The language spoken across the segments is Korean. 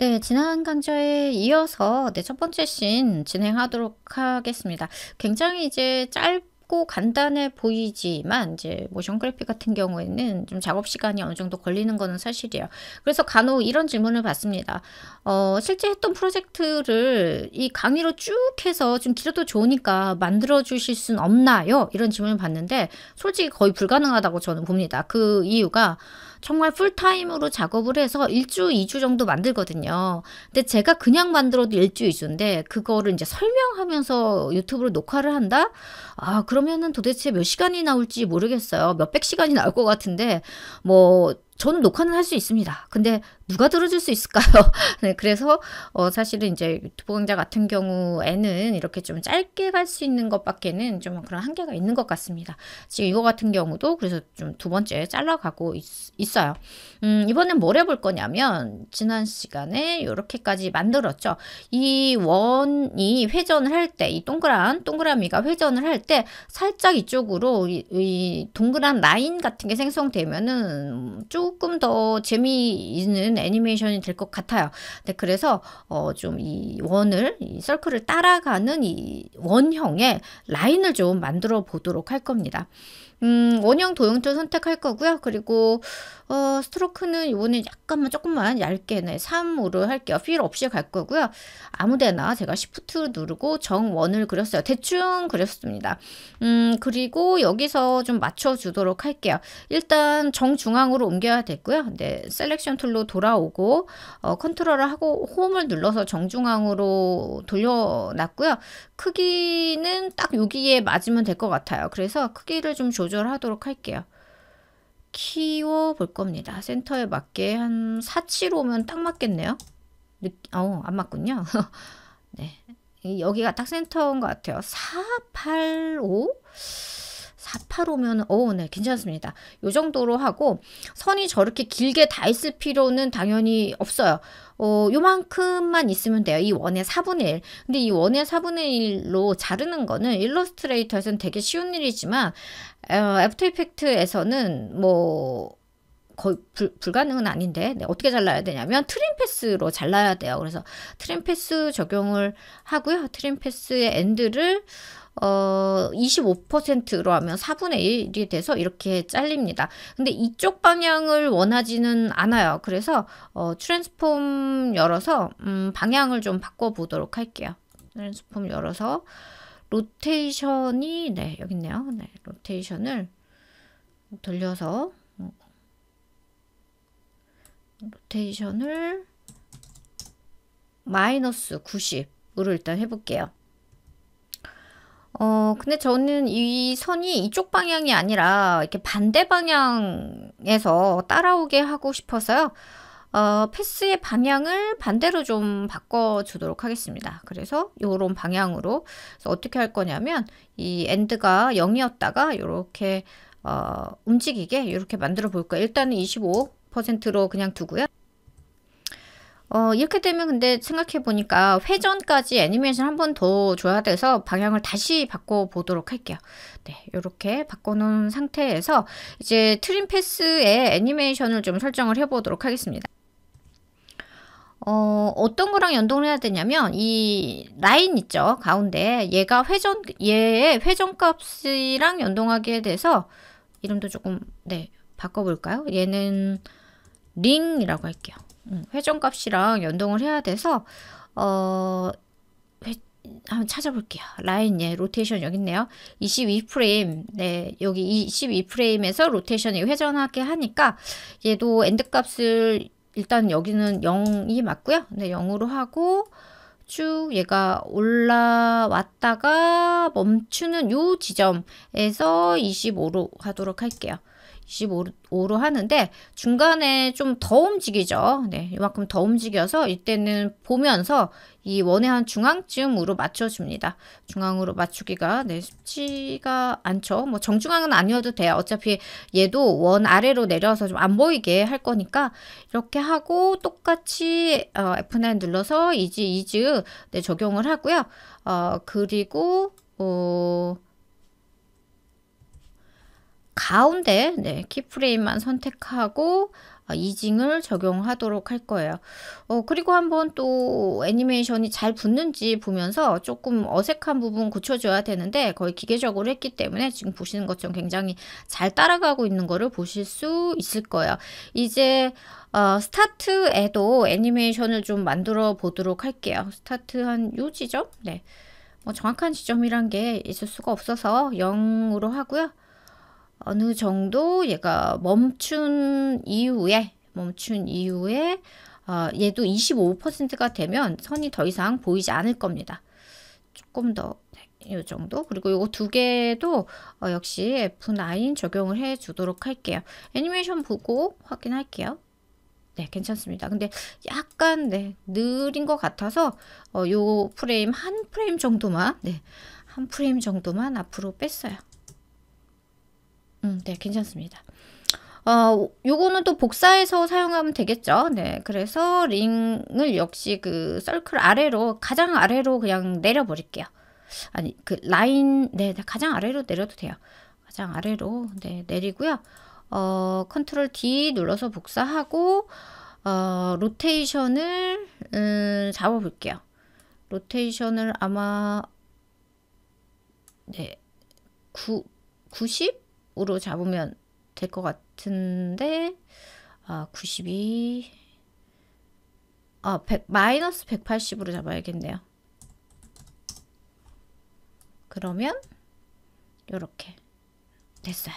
네, 지난 강좌에 이어서 첫 번째 씬 진행하도록 하겠습니다. 굉장히 이제 짧고 간단해 보이지만 이제 모션 그래픽 같은 경우에는 좀 작업 시간이 어느 정도 걸리는 거는 사실이에요. 그래서 간혹 이런 질문을 받습니다. 실제 했던 프로젝트를 이 강의로 쭉 해서 좀 길어도 좋으니까 만들어 주실 순 없나요? 이런 질문을 받는데 솔직히 거의 불가능하다고 저는 봅니다. 그 이유가 정말 풀타임으로 작업을 해서 1주, 2주 정도 만들거든요. 근데 제가 그냥 만들어도 1주, 2주인데 그거를 이제 설명하면서 유튜브로 녹화를 한다? 아, 그러면은 도대체 몇 시간이 나올지 모르겠어요. 몇백 시간이 나올 것 같은데 뭐 저는 녹화는 할 수 있습니다. 근데 누가 들어줄 수 있을까요? 네, 그래서 사실은 이제 유튜브 강좌 같은 경우에는 이렇게 좀 짧게 갈 수 있는 것밖에는 좀 그런 한계가 있는 것 같습니다. 지금 이거 같은 경우도 그래서 좀 두 번째 잘라가고 있어요. 이번엔 뭘 해볼 거냐면 지난 시간에 이렇게까지 만들었죠. 이 원이 회전을 할 때, 이 동그라미가 회전을 할 때 살짝 이쪽으로 이 동그란 라인 같은 게 생성되면은 조금 더 재미있는 애니메이션이 될 것 같아요. 네, 그래서 좀 이 원을, 이 서클을 따라가는 이 원형의 라인을 좀 만들어 보도록 할 겁니다. 원형 도형틀 선택할 거고요. 그리고 스트로크는 이번에 조금만 얇게 3으로 할게요. 필 없이 갈 거고요. 아무데나 제가 Shift 누르고 정원을 그렸어요. 대충 그렸습니다. 그리고 여기서 좀 맞춰주도록 할게요. 일단 정중앙으로 옮겨야 되고요. 네, 셀렉션 툴로 돌아오고 컨트롤을 하고 홈을 눌러서 정중앙으로 돌려놨고요. 크기는 딱 여기에 맞으면 될 것 같아요. 그래서 크기를 좀 조절하도록 할게요. 키워 볼 겁니다. 센터에 맞게 한 475면 딱 맞겠네요. 안 맞군요. 네. 여기가 딱 센터인 것 같아요. 485? 485면, 네, 괜찮습니다. 요 정도로 하고, 선이 저렇게 길게 다 있을 필요는 당연히 없어요. 요만큼만 있으면 돼요. 이 원의 4분의 1. 근데 이 원의 4분의 1로 자르는 거는 일러스트레이터에서는 되게 쉬운 일이지만, 애프터 이펙트에서는 뭐, 거의 불가능은 아닌데 네, 어떻게 잘라야 되냐면 트림 패스로 잘라야 돼요. 그래서 트림 패스 적용을 하고요. 트림 패스의 엔드를 25%로 하면 4분의 1이 돼서 이렇게 잘립니다. 근데 이쪽 방향을 원하지는 않아요. 그래서 트랜스폼 열어서 방향을 좀 바꿔보도록 할게요. 트랜스폼 열어서 로테이션이 네, 여기 있네요. 네, 로테이션을 돌려서 로테이션을 마이너스 90으로 일단 해볼게요. 근데 저는 이 선이 이쪽 방향이 아니라 이렇게 반대 방향에서 따라오게 하고 싶어서요. 패스의 방향을 반대로 좀 바꿔주도록 하겠습니다. 그래서 요런 방향으로. 그래서 어떻게 할 거냐면 이 엔드가 0이었다가 이렇게 움직이게 이렇게 만들어 볼 거예요. 일단은 25%로 그냥 두고요. 이렇게 되면 근데 생각해 보니까 회전까지 애니메이션 한 번 더 줘야 돼서 방향을 다시 바꿔 보도록 할게요. 네, 이렇게 바꿔놓은 상태에서 이제 트림 패스의 애니메이션을 좀 설정을 해 보도록 하겠습니다. 어떤 거랑 연동을 해야 되냐면 이 라인 있죠, 가운데 얘의 회전값이랑 연동하게 돼서 이름도 조금 바꿔볼까요? 얘는 링이라고 할게요. 회전값이랑 연동을 해야 돼서 한번 찾아볼게요. 라인 로테이션 여기 있네요. 22프레임 네, 여기 22프레임에서 로테이션이 회전하게 하니까 얘도 엔드 값을 일단 여기는 0이 맞고요. 네, 0으로 하고 쭉 얘가 올라왔다가 멈추는 요 지점에서 25로 하도록 할게요. 25로 하는데 중간에 좀 더 움직이죠. 네, 이만큼 더 움직여서 이때는 보면서 이 원의 한 중앙쯤으로 맞춰줍니다. 중앙으로 맞추기가 쉽지가 않죠. 뭐 정중앙은 아니어도 돼요. 어차피 얘도 원 아래로 내려서 좀 안 보이게 할 거니까 이렇게 하고 똑같이 F9 눌러서 이즈 적용을 하고요. 그리고 가운데 키프레임만 선택하고 이징을 적용하도록 할 거예요. 그리고 한번 또 애니메이션이 잘 붙는지 보면서 조금 어색한 부분 고쳐줘야 되는데 거의 기계적으로 했기 때문에 지금 보시는 것처럼 굉장히 잘 따라가고 있는 거를 보실 수 있을 거예요. 이제 스타트에도 애니메이션을 좀 만들어 보도록 할게요. 스타트 한 요 지점? 네. 뭐 정확한 지점이란 게 있을 수가 없어서 0으로 하고요. 어느 정도 얘가 멈춘 이후에 얘도 25%가 되면 선이 더 이상 보이지 않을 겁니다. 조금 더 이 정도. 그리고 요거 두 개도 역시 F9 적용을 해 주도록 할게요. 애니메이션 보고 확인할게요. 네, 괜찮습니다. 근데 약간 느린 것 같아서 요 프레임 한 프레임 정도만 한 프레임 정도만 앞으로 뺐어요. 네, 괜찮습니다. 요거는 또 복사해서 사용하면 되겠죠. 네, 그래서 링을 역시 그 서클 아래로, 가장 아래로 그냥 내려버릴게요. 아니, 그 라인, 가장 아래로 내려도 돼요. 가장 아래로, 내리고요. 컨트롤 D 눌러서 복사하고, 로테이션을, 잡아볼게요. 로테이션을 아마, 90으로 잡으면 될 것 같은데, 92, 마이너스 180으로 잡아야겠네요. 그러면, 요렇게 됐어요.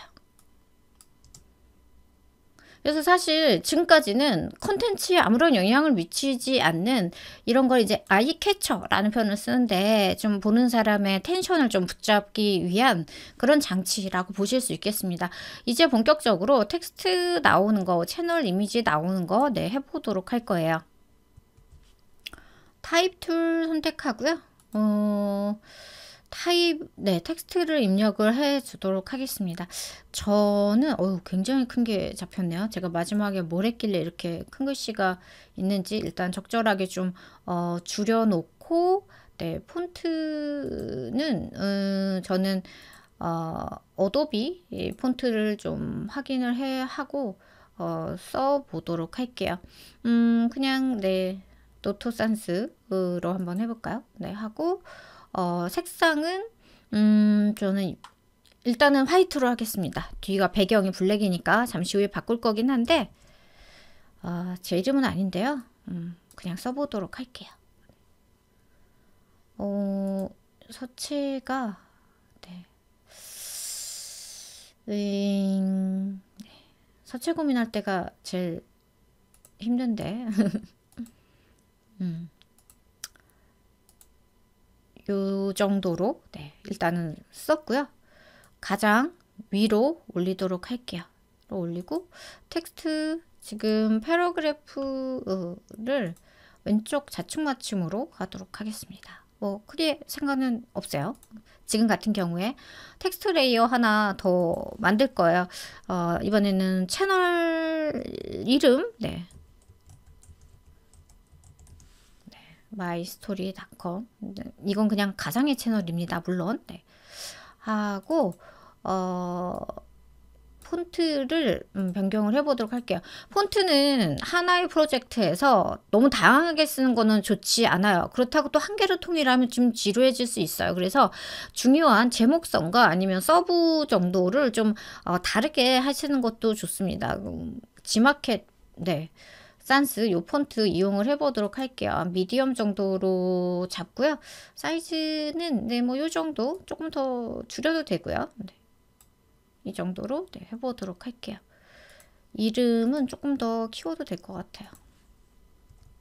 그래서 사실 지금까지는 컨텐츠에 아무런 영향을 미치지 않는 이런 걸 이제 아이 캐쳐라는 표현을 쓰는데 좀 보는 사람의 텐션을 좀 붙잡기 위한 그런 장치라고 보실 수 있겠습니다. 이제 본격적으로 텍스트 나오는 거, 채널 이미지 나오는 거 해보도록 할 거예요. 타입 툴 선택하고요. 텍스트를 입력을 해 주도록 하겠습니다. 저는 굉장히 큰 게 잡혔네요. 제가 마지막에 뭘 했길래 이렇게 큰 글씨가 있는지 일단 적절하게 좀 줄여놓고, 폰트는 저는 어도비 폰트를 좀 확인을 하고 써보도록 할게요. 그냥 노토산스로 한번 해볼까요? 하고 색상은 저는 일단은 화이트로 하겠습니다. 뒤가 배경이 블랙이니까 잠시 후에 바꿀 거긴 한데 제 이름은 아닌데요. 그냥 써보도록 할게요. 서체가 서체 고민할 때가 제일 힘든데 요 정도로 일단은 썼고요. 가장 위로 올리도록 할게요. 올리고 텍스트 지금 패러그래프를 왼쪽 좌측 맞춤으로 하도록 하겠습니다. 뭐 크게 상관은 없어요. 지금 같은 경우에 텍스트 레이어 하나 더 만들 거예요. 이번에는 채널 이름 mystory.com 이건 그냥 가상의 채널입니다. 물론 하고 폰트를 변경을 해보도록 할게요. 폰트는 하나의 프로젝트에서 너무 다양하게 쓰는 거는 좋지 않아요. 그렇다고 또 한 개로 통일하면 좀 지루해질 수 있어요. 그래서 중요한 제목성과 아니면 서브 정도를 좀 다르게 하시는 것도 좋습니다. 지마켓 산스 요 폰트 이용을 해보도록 할게요. 미디엄 정도로 잡고요. 사이즈는 뭐 요 정도 조금 더 줄여도 되고요. 이 정도로 해보도록 할게요. 이름은 조금 더 키워도 될 것 같아요.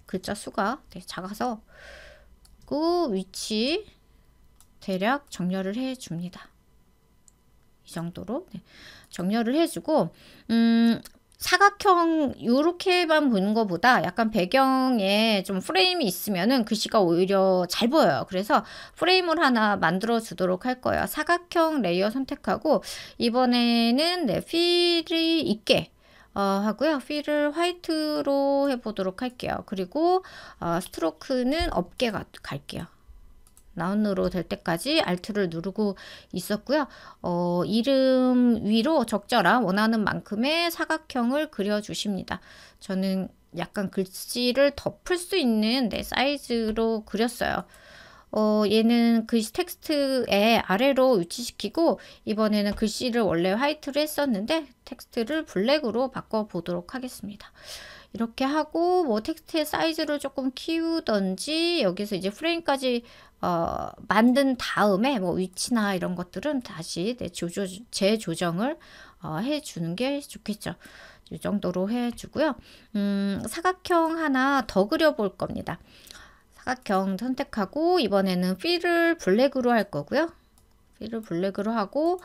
글자 수가 작아서 그 위치 대략 정렬을 해줍니다. 이 정도로 정렬을 해주고 사각형 요렇게만 보는 것보다 약간 배경에 좀 프레임이 있으면은 글씨가 오히려 잘 보여요. 그래서 프레임을 하나 만들어 주도록 할 거예요. 사각형 레이어 선택하고 이번에는 필이 있게 하고요. 필을 화이트로 해보도록 할게요. 그리고 스트로크는 업게 갈게요. 나운으로 될 때까지 Alt를 누르고 있었고요. 이름 위로 적절한 원하는 만큼의 사각형을 그려주십니다. 저는 약간 글씨를 덮을 수 있는 사이즈로 그렸어요. 얘는 글씨 텍스트의 아래로 위치시키고 이번에는 글씨를 원래 화이트로 했었는데 텍스트를 블랙으로 바꿔보도록 하겠습니다. 이렇게 하고 뭐 텍스트의 사이즈를 조금 키우던지 여기서 이제 프레임까지 만든 다음에 뭐 위치나 이런 것들은 다시 재조정을 해주는 게 좋겠죠. 이 정도로 해주고요. 사각형 하나 더 그려볼 겁니다. 사각형 선택하고 이번에는 필을 블랙으로 할 거고요. 필을 블랙으로 하고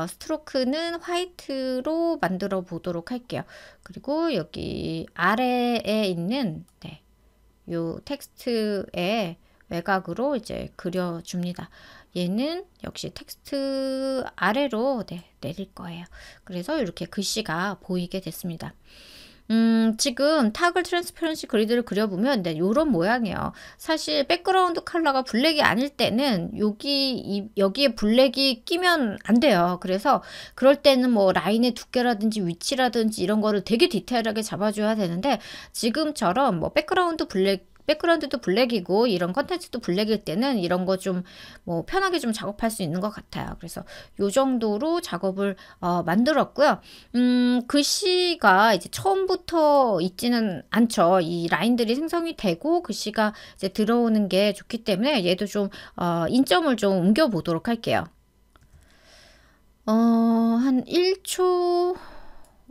스트로크는 화이트로 만들어 보도록 할게요. 그리고 여기 아래에 있는 요 텍스트의 외곽으로 이제 그려줍니다. 얘는 역시 텍스트 아래로 내릴 거예요. 그래서 이렇게 글씨가 보이게 됐습니다. 지금 타글 트랜스퍼런시 그리드를 그려보면 요런 모양이에요. 사실 백그라운드 컬러가 블랙이 아닐 때는 여기에 블랙이 끼면 안 돼요. 그래서 그럴 때는 뭐 라인의 두께라든지 위치라든지 이런 거를 되게 디테일하게 잡아줘야 되는데 지금처럼 뭐 백그라운드도 블랙이고 이런 컨텐츠도 블랙일 때는 이런 거 좀 뭐 편하게 좀 작업할 수 있는 것 같아요. 그래서 요 정도로 작업을 만들었고요. 글씨가 이제 처음부터 있지는 않죠. 이 라인들이 생성이 되고 글씨가 이제 들어오는 게 좋기 때문에 얘도 좀 인점을 좀 옮겨 보도록 할게요. 한 1초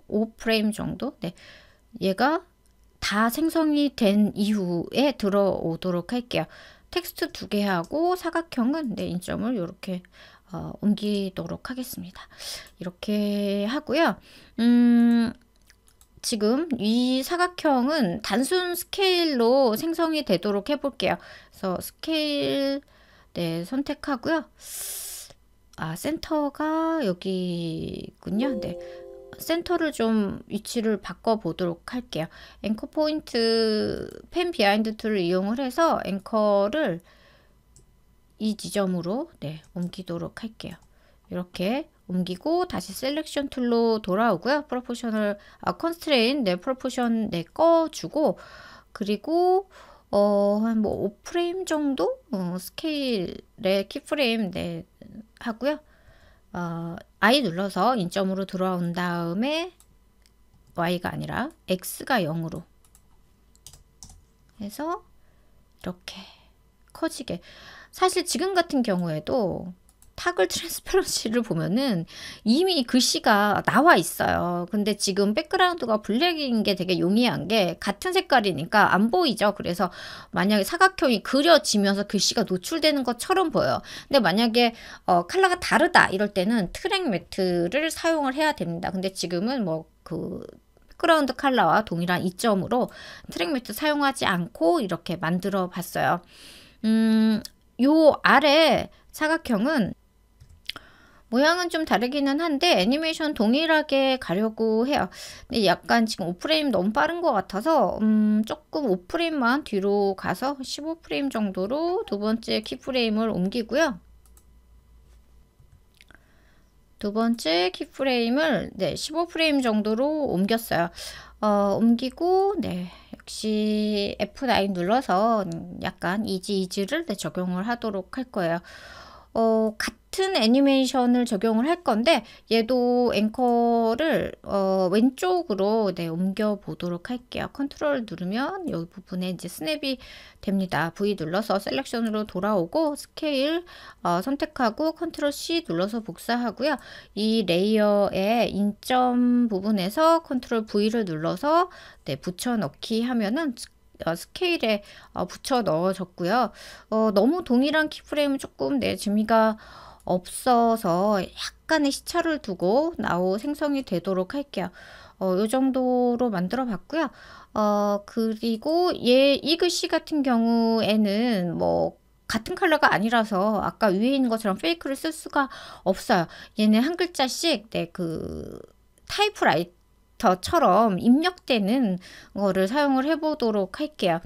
5프레임 정도? 얘가 다 생성이 된 이후에 들어오도록 할게요. 텍스트 2개 하고 사각형은 인점을 이렇게 옮기도록 하겠습니다. 이렇게 하고요. 지금 이 사각형은 단순 스케일로 생성이 되도록 해볼게요. 그래서 스케일 선택하고요. 센터가 여기군요. 센터를 좀 위치를 바꿔보도록 할게요. 앵커 포인트 펜 비하인드 툴을 이용을 해서 앵커를 이 지점으로 옮기도록 할게요. 이렇게 옮기고 다시 셀렉션 툴로 돌아오고요. 프로포셔널 컨스트레인 프로포션 꺼주고 그리고 한 뭐 5프레임 정도 스케일의 키프레임 하고요. I 눌러서 인점으로 들어온 다음에 Y가 아니라 X가 0으로 해서 이렇게 커지게. 사실 지금 같은 경우에도 타글 트랜스퍼런시를 보면은 이미 글씨가 나와 있어요. 근데 지금 백그라운드가 블랙인 게 되게 용이한 게 같은 색깔이니까 안 보이죠. 그래서 만약에 사각형이 그려지면서 글씨가 노출되는 것처럼 보여요. 근데 만약에 컬러가 다르다 이럴 때는 트랙 매트를 사용을 해야 됩니다. 근데 지금은 뭐 백그라운드 컬러와 동일한 이점으로 트랙 매트 사용하지 않고 이렇게 만들어 봤어요. 요 아래 사각형은 모양은 좀 다르기는 한데 애니메이션 동일하게 가려고 해요. 근데 약간 지금 5프레임 너무 빠른 것 같아서 조금 5프레임만 뒤로 가서 15프레임 정도로 두 번째 키프레임을 옮기고요. 두 번째 키프레임을 15프레임 정도로 옮겼어요. 옮기고 역시 F9 눌러서 약간 이지를 적용을 하도록 할 거예요. 같은 애니메이션을 적용을 할 건데 얘도 앵커를 왼쪽으로 옮겨 보도록 할게요. 컨트롤 누르면 여기 부분에 이제 스냅이 됩니다. V 눌러서 셀렉션으로 돌아오고 스케일 선택하고 컨트롤 C 눌러서 복사하고요. 이 레이어의 인점 부분에서 컨트롤 V를 눌러서 붙여 넣기 하면은 스케일에 붙여 넣어줬고요. 너무 동일한 키프레임은 조금 재미가 없어서 약간의 시차를 두고 생성이 되도록 할게요. 이 정도로 만들어 봤고요. 그리고 이 글씨 같은 경우에는 뭐 같은 컬러가 아니라서 아까 위에 있는 것처럼 페이크를 쓸 수가 없어요. 얘는 한 글자씩 그 타이프라이터처럼 입력되는 거를 사용을 해보도록 할게요.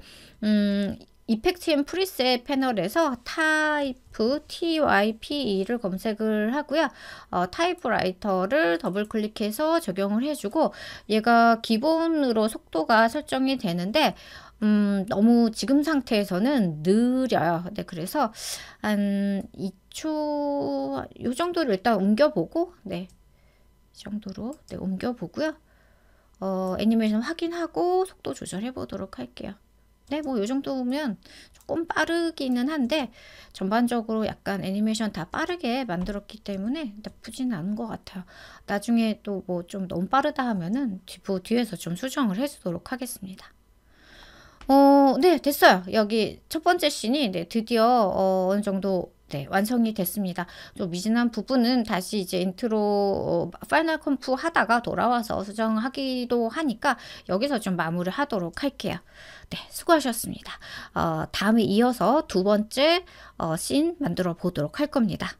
이펙트 앤 프리셋 패널에서 타이프 TYPE를 검색을 하고요. 타이프라이터를 더블 클릭해서 적용을 해주고, 얘가 기본으로 속도가 설정이 되는데 너무 지금 상태에서는 느려요. 네, 그래서 한 2초 요 정도로 일단 옮겨보고, 네, 이 정도로 네, 옮겨보고요. 애니메이션 확인하고 속도 조절해 보도록 할게요. 네, 뭐 요 정도면 조금 빠르기는 한데 전반적으로 약간 애니메이션 다 빠르게 만들었기 때문에 나쁘지는 않은 것 같아요. 나중에 또 뭐 좀 너무 빠르다 하면은 뒤에서 좀 수정을 해주도록 하겠습니다. 네, 됐어요. 여기 첫 번째 씬이 네, 드디어 어느 정도 네, 완성이 됐습니다. 좀 미진한 부분은 다시 이제 인트로 파이널 컴프 하다가 돌아와서 수정하기도 하니까 여기서 좀 마무리 하도록 할게요. 네, 수고하셨습니다. 다음에 이어서 두 번째 씬 만들어 보도록 할 겁니다.